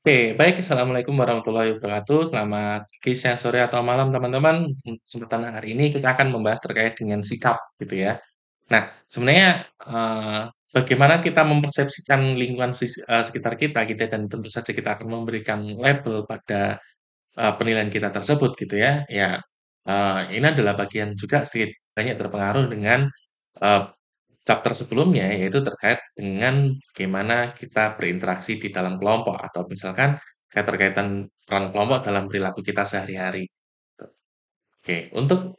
Oke, baik. Assalamualaikum warahmatullahi wabarakatuh. Selamat pagi, siang, sore, atau malam, teman-teman. Kesempatan hari ini kita akan membahas terkait dengan sikap, gitu ya. Nah, sebenarnya bagaimana kita mempersepsikan lingkungan sekitar kita, gitu ya, dan tentu saja kita akan memberikan label pada penilaian kita tersebut, gitu ya. Ya, ini adalah bagian juga sedikit banyak terpengaruh dengan eh, chapter sebelumnya, yaitu terkait dengan bagaimana kita berinteraksi di dalam kelompok atau misalkan keterkaitan peran kelompok dalam perilaku kita sehari-hari. Oke, untuk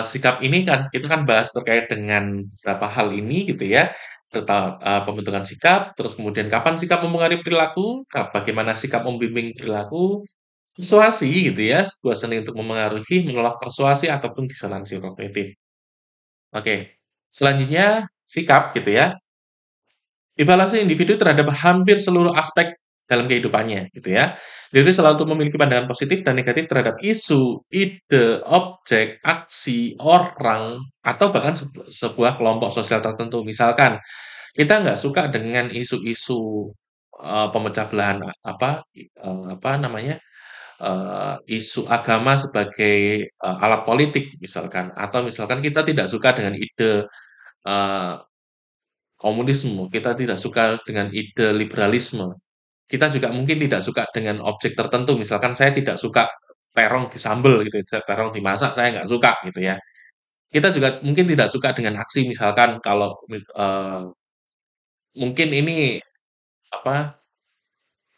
sikap ini kan kita kan bahas terkait dengan beberapa hal ini gitu ya, serta pembentukan sikap, terus kemudian kapan sikap mempengaruhi perilaku, bagaimana sikap membimbing perilaku, persuasi gitu ya, sebuah seni untuk memengaruhi, menolak persuasi ataupun disonansi kognitif. Oke, selanjutnya sikap gitu ya. Evaluasi individu terhadap hampir seluruh aspek dalam kehidupannya, gitu ya. Jadi selalu memiliki pandangan positif dan negatif terhadap isu, ide, objek, aksi, orang, atau bahkan sebuah kelompok sosial tertentu. Misalkan, kita nggak suka dengan isu-isu pemecah belahan apa namanya, isu agama sebagai alat politik misalkan, atau misalkan kita tidak suka dengan ide eh, komunisme, kita tidak suka dengan ide liberalisme. Kita juga mungkin tidak suka dengan objek tertentu, misalkan saya tidak suka terong disambel gitu ya, terong dimasak saya nggak suka gitu ya. Kita juga mungkin tidak suka dengan aksi misalkan kalau mungkin ini apa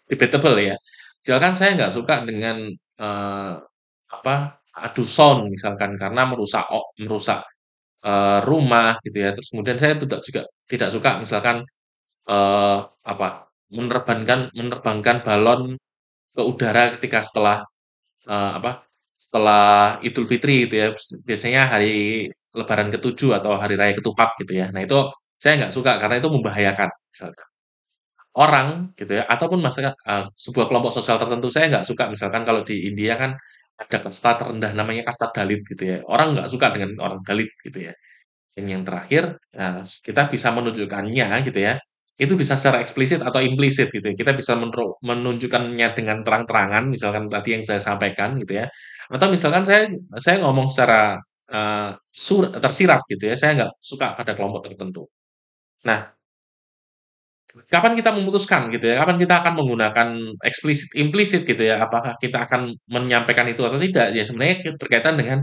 debatable ya. Misalkan saya nggak suka dengan eee, apa adu sound misalkan karena merusak rumah gitu ya. Terus kemudian saya juga tidak suka misalkan Eee, apa, menerbangkan balon ke udara ketika setelah Idul Fitri gitu ya, biasanya hari lebaran ke-7 atau hari raya ketupat gitu ya. Nah itu saya nggak suka karena itu membahayakan misalkan. Orang gitu ya, ataupun masyarakat sebuah kelompok sosial tertentu, saya nggak suka misalkan kalau di India kan ada kasta terendah namanya kasta Dalit gitu ya, orang nggak suka dengan orang Dalit gitu ya. Dan yang terakhir, kita bisa menunjukkannya gitu ya, itu bisa secara eksplisit atau implisit gitu ya. Kita bisa menunjukkannya dengan terang-terangan, misalkan tadi yang saya sampaikan gitu ya. Atau misalkan saya ngomong secara tersirat gitu ya, saya nggak suka pada kelompok tertentu. Nah, kapan kita memutuskan gitu ya, kapan kita akan menggunakan eksplisit, implisit gitu ya, apakah kita akan menyampaikan itu atau tidak, ya sebenarnya berkaitan dengan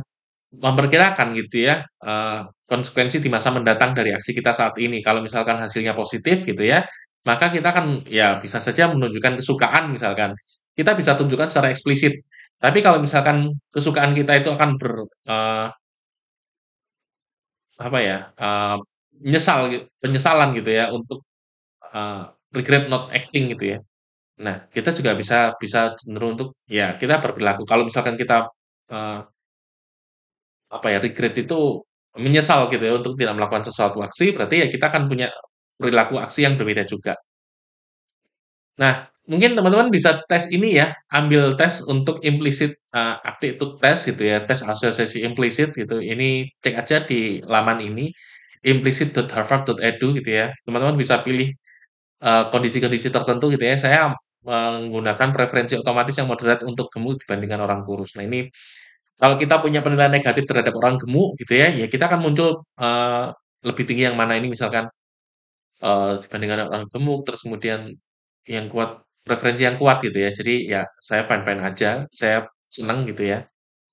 memperkirakan gitu ya, konsekuensi di masa mendatang dari aksi kita saat ini. Kalau misalkan hasilnya positif gitu ya, maka kita akan ya bisa saja menunjukkan kesukaan misalkan. Kita bisa tunjukkan secara eksplisit. Tapi kalau misalkan kesukaan kita itu akan apa ya, penyesalan gitu ya untuk, eee, regret not acting gitu ya. Nah, kita juga bisa bisa cenderung untuk ya kita berperilaku kalau misalkan kita, eee regret itu menyesal gitu ya untuk tidak melakukan sesuatu aksi, berarti ya kita akan punya perilaku aksi yang berbeda juga. Nah, mungkin teman-teman bisa tes ini ya, ambil tes untuk implicit aptitude test gitu ya, tes asosiasi implisit gitu. Ini cek aja di laman ini, implicit.harvard.edu gitu ya. Teman-teman bisa pilih kondisi-kondisi tertentu gitu ya. Saya menggunakan preferensi otomatis yang moderat untuk gemuk dibandingkan orang kurus. Nah, ini kalau kita punya penilaian negatif terhadap orang gemuk gitu ya, ya kita akan muncul, lebih tinggi yang mana ini misalkan, dibandingkan orang gemuk, terus kemudian yang kuat preferensi yang kuat gitu ya. Jadi ya saya fine-fine aja, saya senang gitu ya.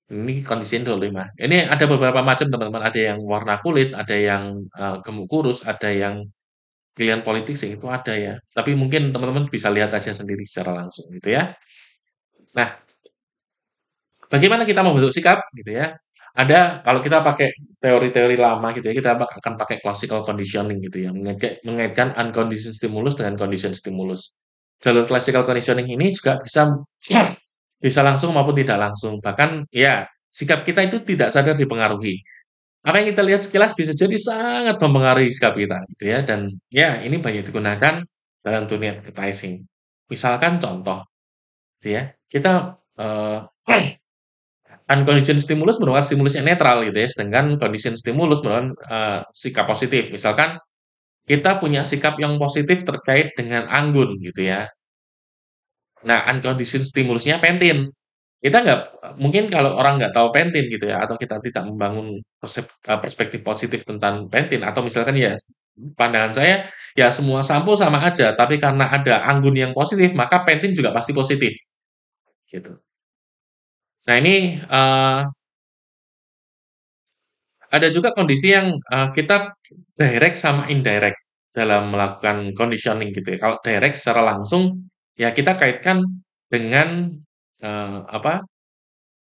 Ini kondisinya 25. Ini ada beberapa macam teman-teman, ada yang warna kulit, ada yang, gemuk kurus, ada yang pilihan politik sih itu ada ya. Tapi mungkin teman-teman bisa lihat aja sendiri secara langsung gitu ya. Nah, bagaimana kita membentuk sikap gitu ya? Ada kalau kita pakai teori-teori lama gitu ya, kita akan pakai classical conditioning gitu ya, mengaitkan unconditioned stimulus dengan conditioned stimulus. Jalur classical conditioning ini juga bisa bisa langsung maupun tidak langsung. Bahkan ya sikap kita itu tidak sadar dipengaruhi. Apa yang kita lihat sekilas bisa jadi sangat mempengaruhi sikap kita gitu ya, dan ya ini banyak digunakan dalam dunia advertising. Misalkan contoh gitu ya, kita, unconditioned stimulus merupakan stimulus yang netral gitu ya, sedangkan conditioned stimulus merupakan, sikap positif. Misalkan kita punya sikap yang positif terkait dengan anggun gitu ya, Nah, unconditioned stimulusnya pentin. Kita nggak mungkin kalau orang nggak tahu pentin gitu ya, atau kita tidak membangun perspektif positif tentang pentin, atau misalkan ya pandangan saya, ya semua sampo sama aja, tapi karena ada anggun yang positif, maka pentin juga pasti positif, gitu. Nah ini, ada juga kondisi yang, kita direct sama indirect dalam melakukan conditioning gitu ya. Kalau direct secara langsung, ya kita kaitkan dengan, apa,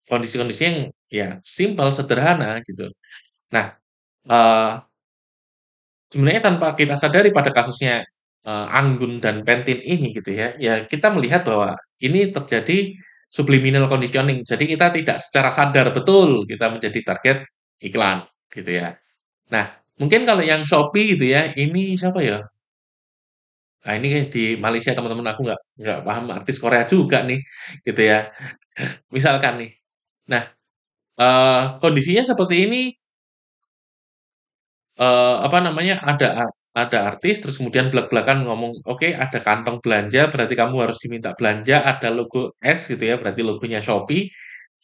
kondisi-kondisi yang ya simpel, sederhana gitu. Nah, eee, sebenarnya tanpa kita sadari pada kasusnya, anggun dan pentin ini gitu ya, ya kita melihat bahwa ini terjadi subliminal conditioning. Jadi kita tidak secara sadar betul kita menjadi target iklan gitu ya. Nah, mungkin kalau yang Shopee gitu ya, ini siapa ya? Nah, ini di Malaysia teman-teman aku nggak paham artis Korea juga nih, gitu ya. Misalkan nih. Nah, kondisinya seperti ini, apa namanya, ada artis terus kemudian blak-blakan ngomong, "Oke, ada kantong belanja, berarti kamu harus diminta belanja, ada logo S," gitu ya, berarti logonya Shopee.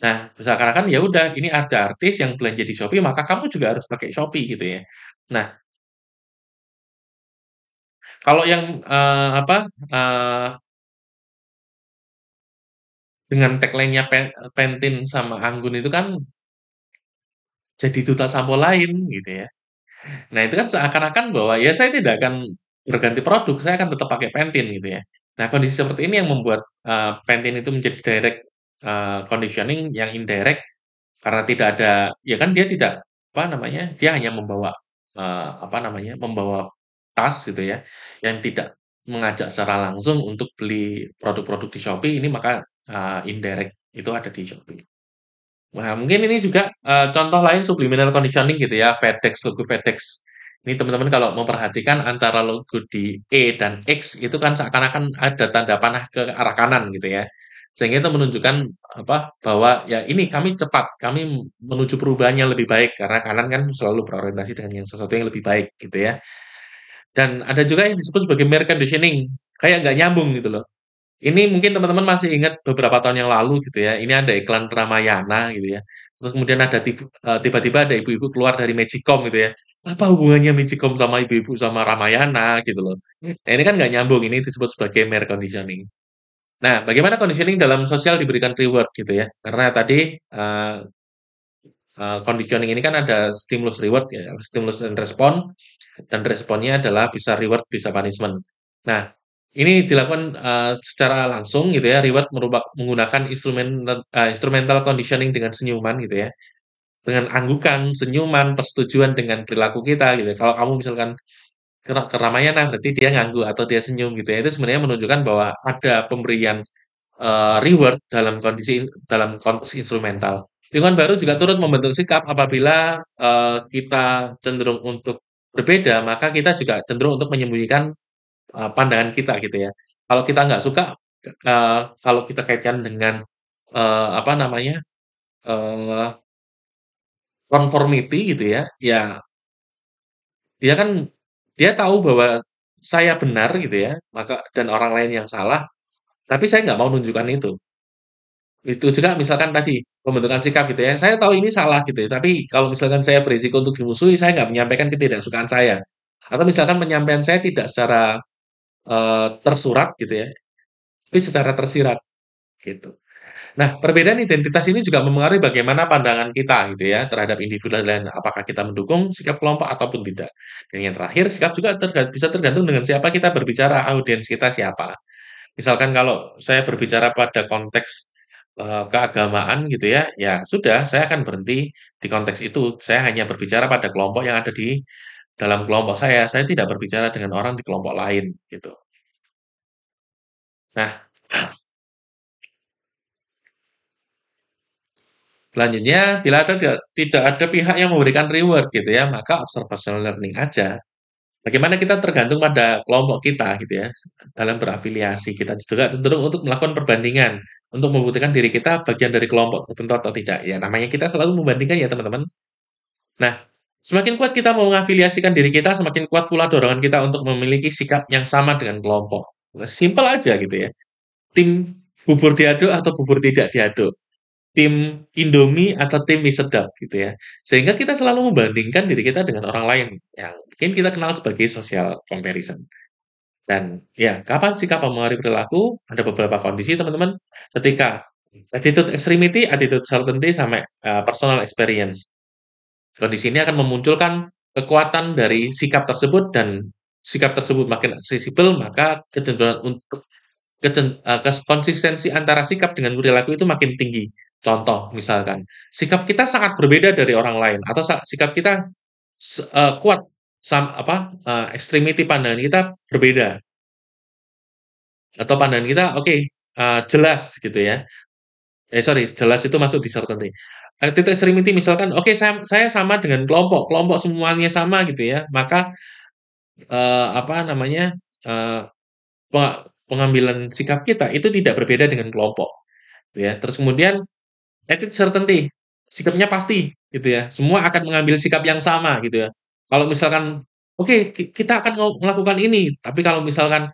Nah, seakan-akan ya udah, ini ada artis yang belanja di Shopee, maka kamu juga harus pakai Shopee gitu ya. Nah, kalau yang, apa, eee dengan tagline-nya Pantene sama Anggun itu kan jadi duta sampo lain gitu ya. Nah itu kan seakan-akan bahwa ya saya tidak akan berganti produk, saya akan tetap pakai Pantene gitu ya. Nah kondisi seperti ini yang membuat, Pantene itu menjadi direct, conditioning yang indirect karena tidak ada ya kan dia tidak apa namanya, dia hanya membawa, apa namanya, membawa tas gitu ya, yang tidak mengajak secara langsung untuk beli produk-produk di Shopee ini maka, indirect itu ada di Shopee. Nah, mungkin ini juga, contoh lain subliminal conditioning gitu ya, FedEx, logo FedEx. Ini teman-teman kalau memperhatikan antara logo di E dan X itu kan seakan-akan ada tanda panah ke arah kanan gitu ya. Sehingga itu menunjukkan apa, bahwa ya ini kami cepat, kami menuju perubahan yang lebih baik karena kanan kan selalu berorientasi dengan yang sesuatu yang lebih baik gitu ya. Dan ada juga yang disebut sebagai mere conditioning, kayak nggak nyambung gitu loh. Ini mungkin teman-teman masih ingat beberapa tahun yang lalu gitu ya, ini ada iklan Ramayana gitu ya, terus kemudian ada tiba-tiba ada ibu-ibu keluar dari Magicom gitu ya, apa hubungannya Magicom sama ibu-ibu sama Ramayana gitu loh. Nah ini kan nggak nyambung, ini disebut sebagai mere conditioning. Nah, bagaimana conditioning dalam sosial diberikan reward gitu ya, karena tadi, conditioning ini kan ada stimulus reward ya, stimulus dan respon, dan responnya adalah bisa reward, bisa punishment. Nah, ini dilakukan, secara langsung gitu ya, reward menggunakan instrumental conditioning dengan senyuman gitu ya, dengan anggukan, senyuman, persetujuan dengan perilaku kita gitu ya. Kalau kamu misalkan ke Ramayana berarti dia ngangguk atau dia senyum gitu ya, itu sebenarnya menunjukkan bahwa ada pemberian, reward dalam konteks instrumental. Lingkungan baru juga turut membentuk sikap apabila, kita cenderung untuk berbeda, maka kita juga cenderung untuk menyembunyikan pandangan kita gitu ya. Kalau kita nggak suka, kalau kita kaitkan dengan, apa namanya, eee, conformity gitu ya, ya dia kan dia tahu bahwa saya benar gitu ya, maka dan orang lain yang salah, tapi saya nggak mau nunjukkan itu. Itu juga misalkan tadi, pembentukan sikap gitu ya, saya tahu ini salah gitu ya, tapi kalau misalkan saya berisiko untuk dimusuhi, saya nggak menyampaikan ketidaksukaan saya. Atau misalkan penyampaian saya tidak secara, tersurat gitu ya, tapi secara tersirat, gitu. Nah, perbedaan identitas ini juga mempengaruhi bagaimana pandangan kita gitu ya terhadap individu lain. Apakah kita mendukung sikap kelompok ataupun tidak. Dan yang terakhir, sikap juga bisa tergantung dengan siapa kita berbicara, audiens kita siapa. Misalkan kalau saya berbicara pada konteks keagamaan gitu ya, ya sudah saya akan berhenti di konteks itu. Saya hanya berbicara pada kelompok yang ada di dalam kelompok saya. Saya tidak berbicara dengan orang di kelompok lain gitu. Nah, selanjutnya, bila ada tidak ada pihak yang memberikan reward gitu ya, maka observational learning aja. Bagaimana kita tergantung pada kelompok kita gitu ya, dalam berafiliasi. Kita juga cenderung untuk melakukan perbandingan, untuk membuktikan diri kita bagian dari kelompok tertentu atau tidak. Ya, namanya kita selalu membandingkan ya teman-teman. Nah, semakin kuat kita mau mengafiliasikan diri kita, semakin kuat pula dorongan kita untuk memiliki sikap yang sama dengan kelompok. Simpel aja gitu ya. Tim bubur diaduk atau bubur tidak diaduk, tim Indomie atau tim mie sedap gitu ya. Sehingga kita selalu membandingkan diri kita dengan orang lain yang mungkin kita kenal sebagai social comparison. Dan ya, kapan sikap mempengaruhi perilaku? Ada beberapa kondisi teman-teman, ketika attitude extremity, attitude certainty, sama personal experience. Kondisi ini akan memunculkan kekuatan dari sikap tersebut dan sikap tersebut makin aksesibel, maka kecenderungan untuk konsistensi antara sikap dengan perilaku itu makin tinggi. Contoh, misalkan, sikap kita sangat berbeda dari orang lain atau sikap kita kuat extremity pandangan kita berbeda atau pandangan kita oke, jelas gitu ya. Sorry, jelas itu masuk di certainty. Titik extremity misalkan, oke saya sama dengan kelompok, kelompok semuanya sama gitu ya, maka, apa namanya, eee, pengambilan sikap kita itu tidak berbeda dengan kelompok, gitu ya. Terus kemudian attitude certainty, sikapnya pasti gitu ya, semua akan mengambil sikap yang sama gitu ya. Kalau misalkan, oke kita akan melakukan ini, tapi kalau misalkan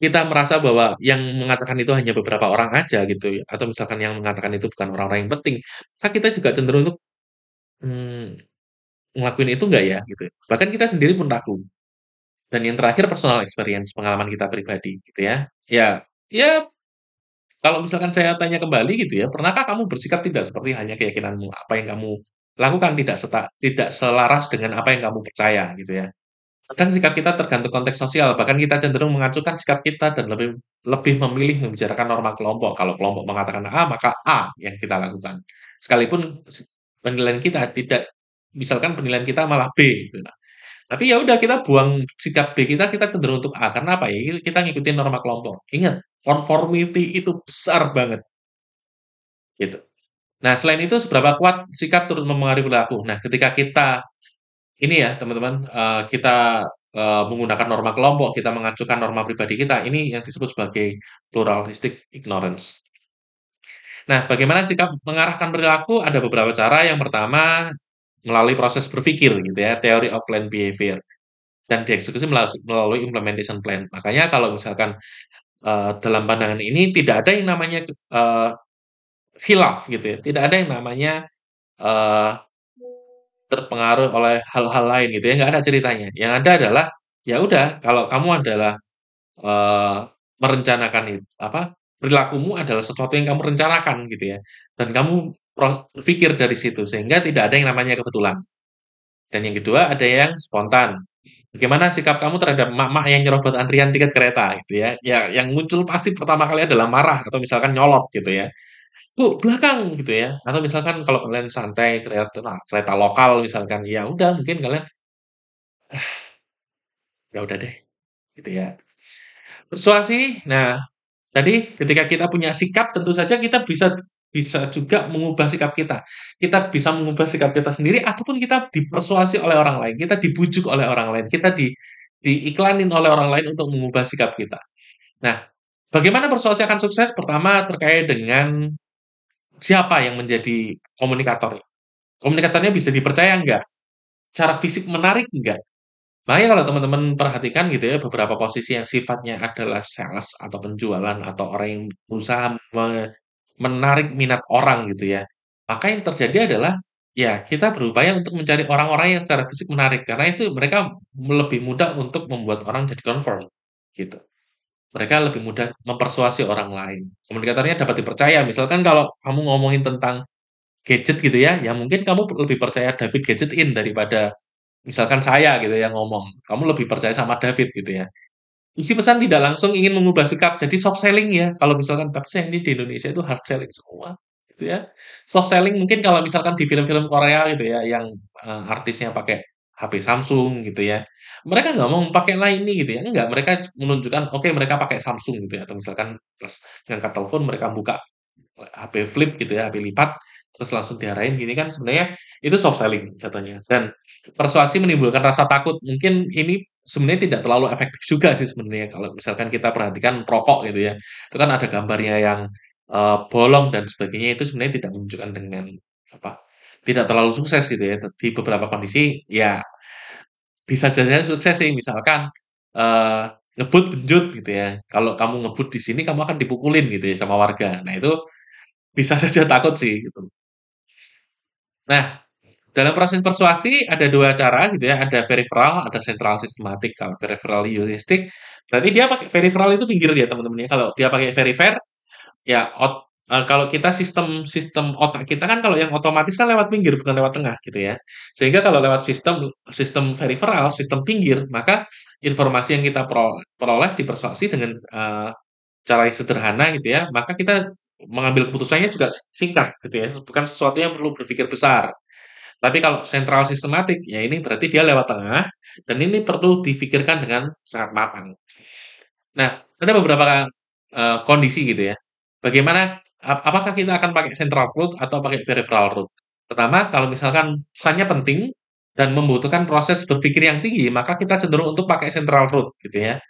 kita merasa bahwa yang mengatakan itu hanya beberapa orang aja gitu ya, atau misalkan yang mengatakan itu bukan orang-orang yang penting, maka kita juga cenderung untuk, mmm, ngelakuin itu nggak ya gitu. Bahkan kita sendiri pun ragu. Dan yang terakhir personal experience, pengalaman kita pribadi gitu ya. Ya kalau misalkan saya tanya kembali gitu ya, pernahkah kamu bersikap tidak seperti hanya keyakinanmu? Apa yang kamu lakukan tidak selaras dengan apa yang kamu percaya gitu ya. Kadang sikap kita tergantung konteks sosial, bahkan kita cenderung mengacukan sikap kita dan lebih lebih memilih membicarakan norma kelompok. Kalau kelompok mengatakan A, maka A yang kita lakukan. Sekalipun penilaian kita tidak, misalkan penilaian kita malah B gitu. Tapi ya udah kita buang sikap B kita, kita cenderung untuk A. Karena apa ya? Kita ngikutin norma kelompok. Ingat, conformity itu besar banget gitu. Nah, selain itu seberapa kuat sikap turut mempengaruhi perilaku. Nah, ketika kita ini ya teman-teman, kita, menggunakan norma kelompok, kita mengacukan norma pribadi kita, ini yang disebut sebagai pluralistic ignorance. Nah, bagaimana sikap mengarahkan perilaku? Ada beberapa cara. Yang pertama, melalui proses berpikir gitu ya, theory of planned behavior, dan dieksekusi melalui implementation plan. Makanya kalau misalkan, dalam pandangan ini tidak ada yang namanya, khilaf gitu ya, tidak ada yang namanya, eee terpengaruh oleh hal-hal lain gitu ya, nggak ada ceritanya. Yang ada adalah, ya udah kalau kamu adalah, eee, merencanakan perilakumu adalah sesuatu yang kamu rencanakan gitu ya, dan kamu berpikir dari situ sehingga tidak ada yang namanya kebetulan. Dan yang kedua ada yang spontan. Bagaimana sikap kamu terhadap emak-emak yang nyerobot antrian tiket kereta gitu ya, ya yang muncul pasti pertama kali adalah marah atau misalkan nyolot gitu ya. "Bu, belakang!" Gitu ya. Atau misalkan kalau kalian santai kereta kereta lokal misalkan, ya udah mungkin kalian, "Ya udah deh," gitu ya. Persuasi, nah tadi ketika kita punya sikap tentu saja kita bisa bisa juga mengubah sikap kita. Kita bisa mengubah sikap kita sendiri ataupun kita dipersuasi oleh orang lain, kita dibujuk oleh orang lain, kita diiklanin oleh orang lain untuk mengubah sikap kita. Nah, bagaimana persuasi akan sukses? Pertama terkait dengan siapa yang menjadi komunikator. Komunikatornya bisa dipercaya nggak? Secara fisik menarik nggak? Makanya kalau teman-teman perhatikan gitu ya, beberapa posisi yang sifatnya adalah sales atau penjualan atau orang yang berusaha menarik minat orang gitu ya. Maka yang terjadi adalah, ya kita berupaya untuk mencari orang-orang yang secara fisik menarik, karena itu mereka lebih mudah untuk membuat orang jadi convert, gitu. Mereka lebih mudah mempersuasi orang lain. Komunikatornya dapat dipercaya, misalkan kalau kamu ngomongin tentang gadget gitu ya, ya mungkin kamu lebih percaya David Gadgetin daripada misalkan saya gitu yang ngomong, kamu lebih percaya sama David gitu ya. Isi pesan tidak langsung ingin mengubah sikap, jadi soft selling ya, kalau misalkan tapi saya ini di Indonesia itu hard selling semua, gitu ya. Soft selling mungkin kalau misalkan di film-film Korea gitu ya, yang, artisnya pakai HP Samsung gitu ya, mereka nggak mau pakai Line ini gitu ya, enggak, mereka menunjukkan, oke mereka pakai Samsung gitu ya, atau misalkan pas ngangkat telepon mereka buka HP flip gitu ya, HP lipat, terus langsung diarahin gini kan sebenarnya itu soft selling jatuhnya. Dan persuasi menimbulkan rasa takut, mungkin ini sebenarnya tidak terlalu efektif juga sih sebenarnya kalau misalkan kita perhatikan perokok gitu ya. Itu kan ada gambarnya yang, bolong dan sebagainya itu sebenarnya tidak menunjukkan dengan apa, tidak terlalu sukses gitu ya. Di beberapa kondisi ya bisa saja sukses sih, misalkan, eee, ngebut benjut gitu ya. Kalau kamu ngebut di sini kamu akan dipukulin gitu ya sama warga. Nah itu bisa saja takut sih gitu. Nah, dalam proses persuasi ada 2 cara gitu ya, ada peripheral, ada sentral sistematik. Kalau peripheral heuristik, berarti dia pakai peripheral itu pinggir ya teman-teman ya. Kalau dia pakai perifer, ya kalau kita sistem sistem otak kita kan kalau yang otomatis kan lewat pinggir bukan lewat tengah gitu ya. Sehingga kalau lewat sistem sistem peripheral, sistem pinggir, maka informasi yang kita peroleh dipersuasi dengan cara yang sederhana gitu ya, maka kita mengambil keputusannya juga singkat gitu ya, bukan sesuatu yang perlu berpikir besar. Tapi kalau sentral sistematik, ya ini berarti dia lewat tengah, dan ini perlu difikirkan dengan sangat matang. Nah, ada beberapa kondisi gitu ya. Bagaimana, apakah kita akan pakai central root atau pakai peripheral root? Pertama, kalau misalkan pesannya penting dan membutuhkan proses berpikir yang tinggi, maka kita cenderung untuk pakai central root gitu ya.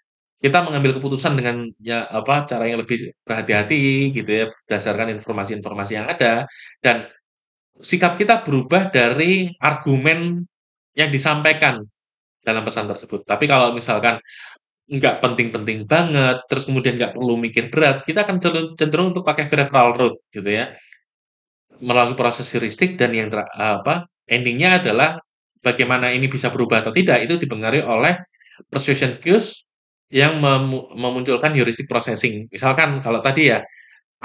Kita mengambil keputusan dengan ya apa cara yang lebih berhati-hati gitu ya, berdasarkan informasi-informasi yang ada dan sikap kita berubah dari argumen yang disampaikan dalam pesan tersebut. Tapi kalau misalkan nggak penting-penting banget, terus kemudian nggak perlu mikir berat, kita akan cenderung untuk pakai referral route gitu ya, melalui proses heuristik dan yang apa, ending-nya adalah bagaimana ini bisa berubah atau tidak, itu dipengaruhi oleh persuasion cues yang memunculkan heuristic processing. Misalkan kalau tadi ya,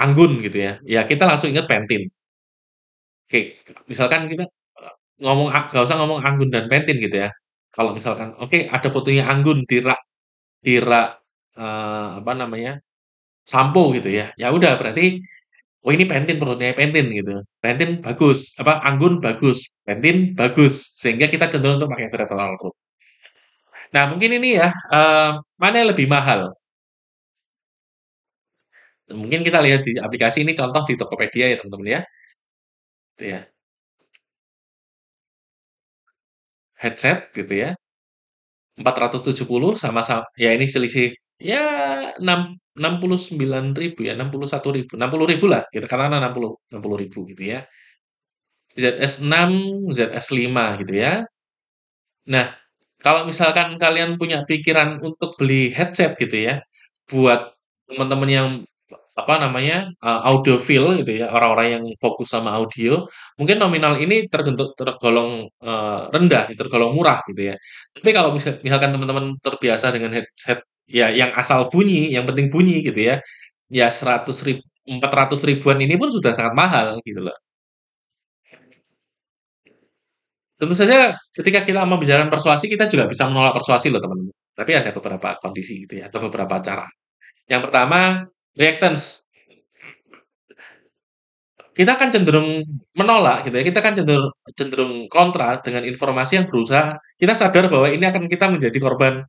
anggun gitu ya, ya kita langsung ingat pentin. Oke, misalkan kita ngomong nggak usah ngomong anggun dan pentin gitu ya. Kalau misalkan, oke ada fotonya anggun di rak apa namanya, sampo gitu ya. Ya udah berarti, oh ini pentin produknya pentin gitu. Pentin bagus, apa anggun bagus, pentin bagus. Sehingga kita cenderung untuk pakai referral root. Nah mungkin ini ya, mana yang lebih mahal? Mungkin kita lihat di aplikasi ini contoh di Tokopedia ya teman-teman ya. Gitu ya. Headset gitu ya. 470 sama-sama ya ini selisih ya 69.000 ya 61.000 60.000 lah kita katakan 60.000 gitu ya ZS6 ZS5 gitu ya. Nah, kalau misalkan kalian punya pikiran untuk beli headset gitu ya, buat teman-teman yang apa namanya, audiophile gitu ya, orang-orang yang fokus sama audio, mungkin nominal ini tergolong, rendah, tergolong murah gitu ya. Tapi kalau misalkan teman-teman terbiasa dengan headset ya yang asal bunyi, yang penting bunyi gitu ya, ya 400 ribuan ini pun sudah sangat mahal gitu loh. Tentu saja ketika kita membicarakan persuasi, kita juga bisa menolak persuasi loh teman-teman. Tapi ada beberapa kondisi gitu ya, atau beberapa cara. Yang pertama, reactance. Kita kan cenderung menolak gitu ya, kita kan cenderung cenderung kontra dengan informasi yang berusaha kita sadar bahwa ini akan kita menjadi korban,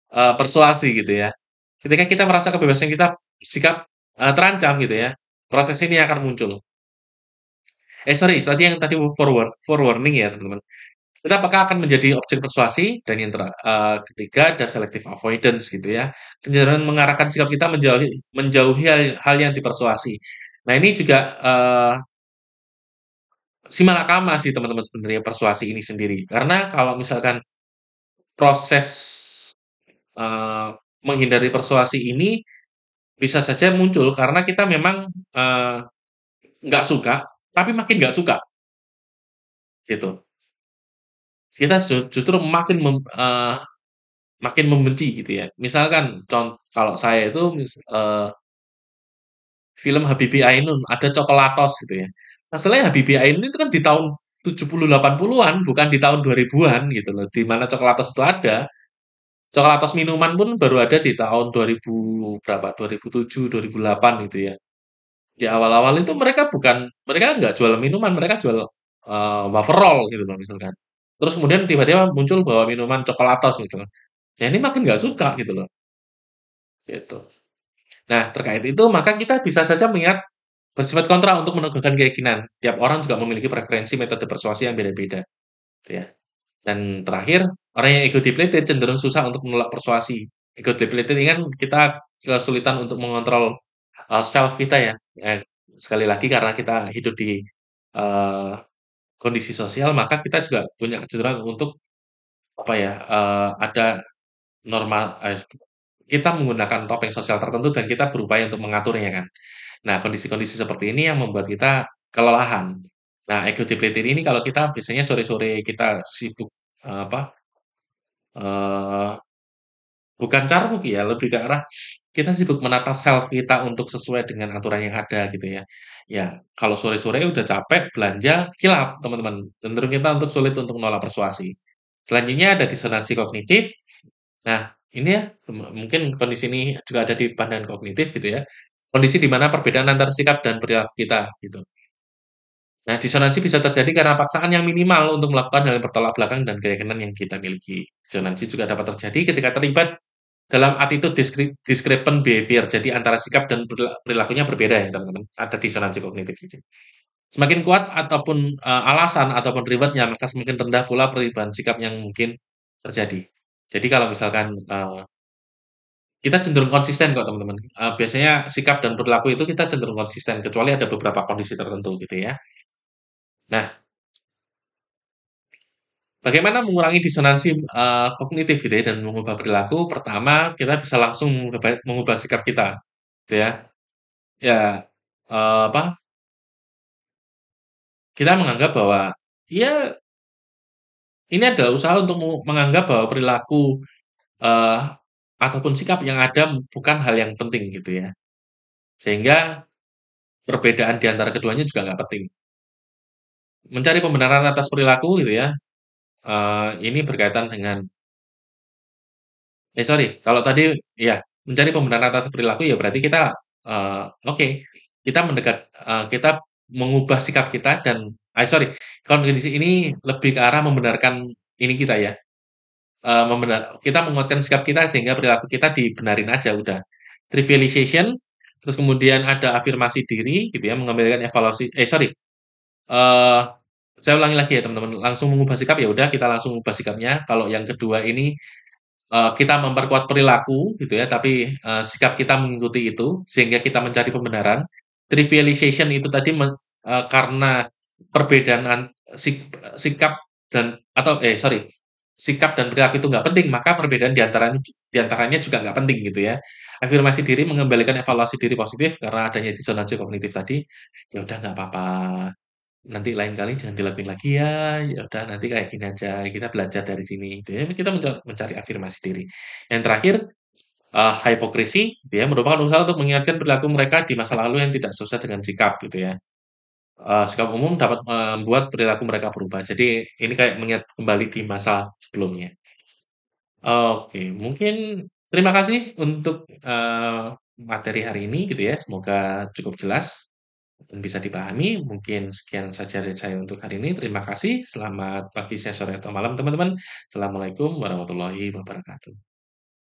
persuasi gitu ya. Ketika kita merasa kebebasan kita sikap, terancam gitu ya, protes ini akan muncul. Sorry, tadi yang tadi forewarning ya teman-teman. Kita apakah akan menjadi objek persuasi dan yang ketiga ada selective avoidance gitu ya. Kecenderungan mengarahkan sikap kita menjauhi menjauhi hal yang dipersuasi. Nah ini juga, simalakama sih teman-teman sebenarnya persuasi ini sendiri. Karena kalau misalkan proses, eee, menghindari persuasi ini bisa saja muncul karena kita memang, eee, nggak suka, tapi makin nggak suka, gitu. Kita justru makin membenci gitu ya. Misalkan kalau saya itu film Habibie Ainun, ada Coklatos gitu ya. Masalahnya Habibie Ainun itu kan di tahun 70 80-an, bukan di tahun 2000-an gitu loh. Di mana Coklatos itu ada. Coklatos minuman pun baru ada di tahun 2000 berapa? 2007, 2008 gitu ya. Di awal-awal itu mereka nggak jual minuman, mereka jual wafer roll gitu loh misalkan. Terus kemudian tiba-tiba muncul bahwa minuman Coklatos misalkan. Ya ini makin nggak suka gitu loh, gitu. Nah, terkait itu maka kita bisa saja mengingat bersifat kontra untuk menegakkan keyakinan. Tiap orang juga memiliki preferensi metode persuasi yang beda-beda, gitu ya. Dan terakhir, orang yang ego depleted cenderung susah untuk menolak persuasi. Ego depleted ini kan kita kesulitan untuk mengontrol self kita ya. Sekali lagi karena kita hidup di eh, kondisi sosial, maka kita juga punya kecenderungan untuk apa ya? Ada normal kita menggunakan topeng sosial tertentu dan kita berupaya untuk mengaturnya kan. Nah, kondisi-kondisi seperti ini yang membuat kita kelelahan. Nah, ego depleted ini kalau kita biasanya sore-sore kita sibuk, apa, eee, bukan carmuk ya, lebih ke arah kita sibuk menata self kita untuk sesuai dengan aturan yang ada gitu ya. Ya, kalau sore-sore udah capek belanja, kilap teman-teman, cenderung kita untuk sulit untuk menolak persuasi. Selanjutnya ada disonansi kognitif. Nah, ini ya, mungkin kondisi ini juga ada di pandangan kognitif gitu ya. Kondisi di mana perbedaan antara sikap dan perilaku kita gitu. Nah, disonansi bisa terjadi karena paksaan yang minimal untuk melakukan hal yang bertolak belakang dan keyakinan yang kita miliki. Disonansi juga dapat terjadi ketika terlibat dalam attitude discrepant behavior. Jadi antara sikap dan perilakunya berbeda ya, teman-teman. Ada disonansi kognitif gitu. Semakin kuat ataupun alasan ataupun rewardnya, maka semakin rendah pula perubahan sikap yang mungkin terjadi. Jadi kalau misalkan kita cenderung konsisten kok teman-teman. Biasanya sikap dan perilaku itu kita cenderung konsisten, kecuali ada beberapa kondisi tertentu gitu ya. Nah, bagaimana mengurangi disonansi, kognitif gitu ya dan mengubah perilaku? Pertama, kita bisa langsung mengubah sikap kita, gitu ya. Ya, apa, kita menganggap bahwa, ya ini adalah usaha untuk menganggap bahwa perilaku, eee, ataupun sikap yang ada bukan hal yang penting gitu ya. Sehingga perbedaan di antara keduanya juga nggak penting. Mencari pembenaran atas perilaku gitu ya, ini berkaitan dengan sorry, kalau tadi ya, mencari pembenaran atas perilaku ya berarti kita, oke, kita kita mengubah sikap kita dan sorry, kondisi ini lebih ke arah membenarkan ini kita ya, kita menguatkan sikap kita sehingga perilaku kita dibenarin aja udah. Trivialization, terus kemudian ada afirmasi diri gitu ya, mengembalikan evaluasi sorry, eee, saya ulangi lagi ya teman-teman, langsung mengubah sikap ya udah kita langsung ubah sikapnya, kalau yang kedua ini kita memperkuat perilaku gitu ya, tapi, sikap kita mengikuti itu, sehingga kita mencari pembenaran. Trivialization itu tadi karena perbedaan sikap dan atau sorry, sikap dan perilaku itu nggak penting, maka perbedaan di antaranya juga nggak penting gitu ya. Afirmasi diri mengembalikan evaluasi diri positif karena adanya disonansi kognitif tadi, ya udah nggak apa-apa. Nanti lain kali jangan dilakuin lagi ya, ya udah nanti kayak gini aja, kita belajar dari sini gitu ya, kita mencari afirmasi diri. Yang terakhir, hypocrisy gitu ya, merupakan usaha untuk mengingatkan perilaku mereka di masa lalu yang tidak sesuai dengan sikap gitu ya. Sikap umum dapat membuat perilaku mereka berubah. Jadi ini kayak mengingat kembali di masa sebelumnya. Oke, mungkin terima kasih untuk, materi hari ini gitu ya, semoga cukup jelas dan bisa dipahami. Mungkin sekian saja dari saya untuk hari ini. Terima kasih. Selamat pagi, siang, sore, atau malam, teman-teman. Assalamualaikum warahmatullahi wabarakatuh.